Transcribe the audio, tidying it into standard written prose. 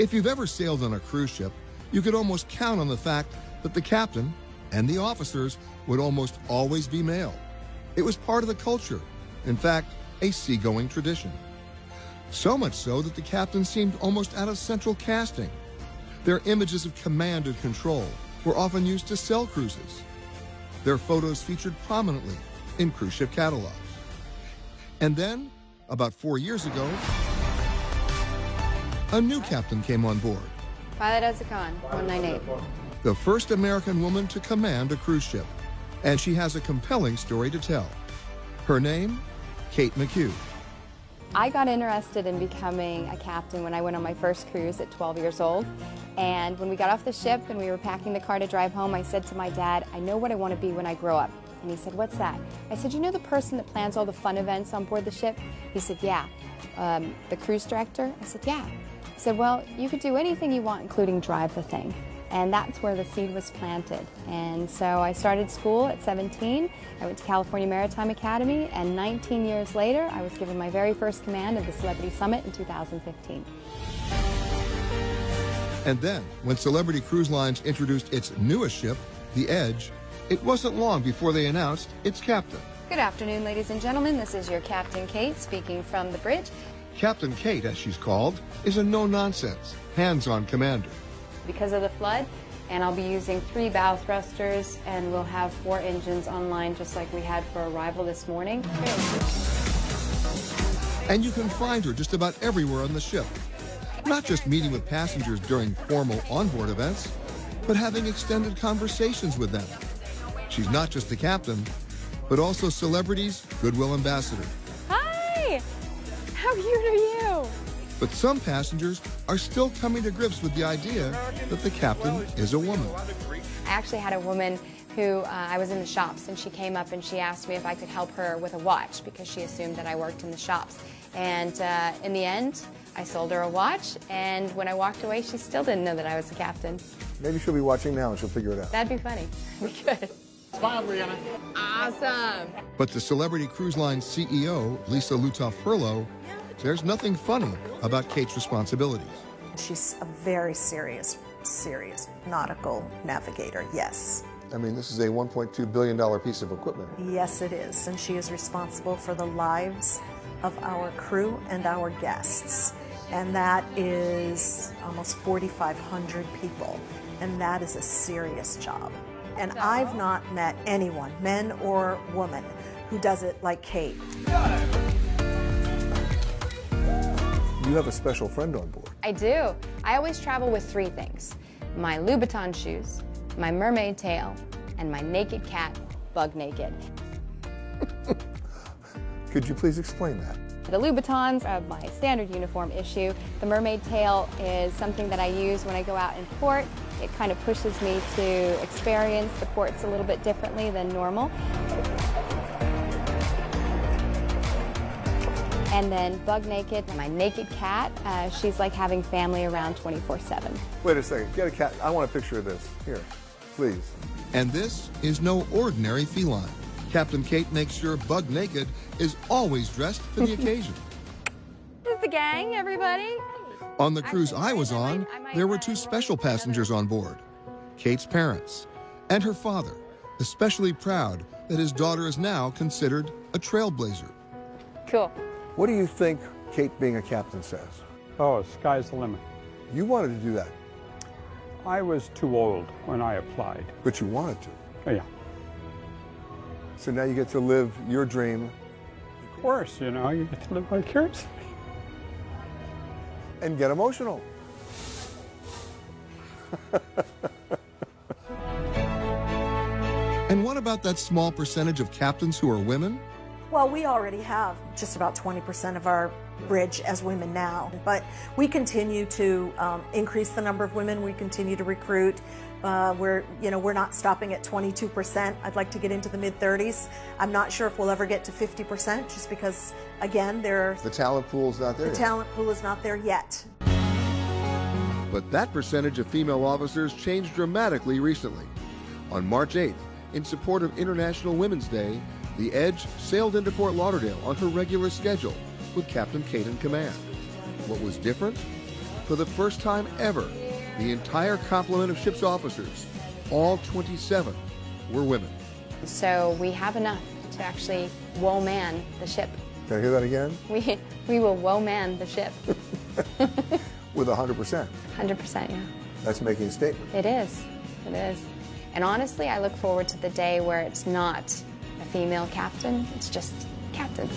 If you've ever sailed on a cruise ship, you could almost count on the fact that the captain and the officers would almost always be male. It was part of the culture, in fact, a seagoing tradition. So much so that the captain seemed almost out of central casting. Their images of command and control were often used to sell cruises. Their photos featured prominently in cruise ship catalogs. And then, about 4 years ago, a new captain came on board. Pilot Ezekan, 198. The first American woman to command a cruise ship. And she has a compelling story to tell. Her name, Kate McCue. I got interested in becoming a captain when I went on my first cruise at 12 years old. And when we got off the ship and we were packing the car to drive home, I said to my dad, I know what I want to be when I grow up. And he said, what's that? I said, you know the person that plans all the fun events on board the ship? He said, yeah. The cruise director? I said, yeah. He said, well, you could do anything you want, including drive the thing. And that's where the seed was planted. And so I started school at 17. I went to California Maritime Academy, and 19 years later, I was given my very first command of the Celebrity Summit in 2015. And then, when Celebrity Cruise Lines introduced its newest ship, the Edge, it wasn't long before they announced its captain. Good afternoon, ladies and gentlemen. This is your Captain Kate speaking from the bridge. Captain Kate, as she's called, is a no-nonsense, hands-on commander. Because of the flood, and I'll be using 3 bow thrusters, and we'll have 4 engines online just like we had for arrival this morning. And you can find her just about everywhere on the ship. Not just meeting with passengers during formal onboard events, but having extended conversations with them. She's not just the captain, but also Celebrity's Goodwill Ambassador. Hi! How cute are you? But some passengers are still coming to grips with the idea that the captain is a woman. I actually had a woman who, I was in the shops, and she came up and she asked me if I could help her with a watch because she assumed that I worked in the shops. And in the end, I sold her a watch, and when I walked away, she still didn't know that I was the captain. Maybe she'll be watching now and she'll figure it out. That'd be funny. We could. Smile, Brianna. Awesome. But the Celebrity Cruise Line CEO, Lisa Lutoff-Perlo, there's nothing funny about Kate's responsibilities. She's a very serious nautical navigator, yes. I mean, this is a $1.2 billion piece of equipment. Yes, it is. And she is responsible for the lives of our crew and our guests. And that is almost 4,500 people. And that is a serious job. And I've not met anyone, men or woman, who does it like Kate. You have a special friend on board. I do. I always travel with 3 things. My Louboutin shoes, my mermaid tail, and my naked cat, Bug Naked. Could you please explain that? The Louboutins are my standard uniform issue. The mermaid tail is something that I use when I go out in port. It kind of pushes me to experience the ports a little bit differently than normal. And then Bug Naked, my naked cat, she's like having family around 24/7. Wait a second, get a cat. I want a picture of this. Here, please. And this is no ordinary feline. Captain Kate makes sure Bug Naked is always dressed for the occasion. This is the gang, everybody. On the cruise I was on, there were 2 special passengers on board. Kate's parents and her father, especially proud that his daughter is now considered a trailblazer. Cool. What do you think Kate being a captain says? Oh, sky's the limit. You wanted to do that, I was too old when I applied. but you wanted to. Oh, yeah. So now you get to live your dream Of course, you know, you get to live vicariously. and get emotional. And what about that small percentage of captains who are women? Well, we already have just about 20% of our bridge as women now, but we continue to increase the number of women. We continue to recruit. We're not stopping at 22%. I'd like to get into the mid-30s. I'm not sure if we'll ever get to 50%, just because, again, The talent pool's not there the yet. talent pool is not there yet. But that percentage of female officers changed dramatically recently. On March 8th, in support of International Women's Day, the Edge sailed into Fort Lauderdale on her regular schedule with Captain Kate in command. What was different? for the first time ever, the entire complement of ship's officers, all 27, were women. So we have enough to actually woe-man the ship. Can I hear that again? We will woe-man the ship. With 100%. 100%, yeah. That's making a statement. It is. It is. And honestly, I look forward to the day where it's not a female captain, it's just captain.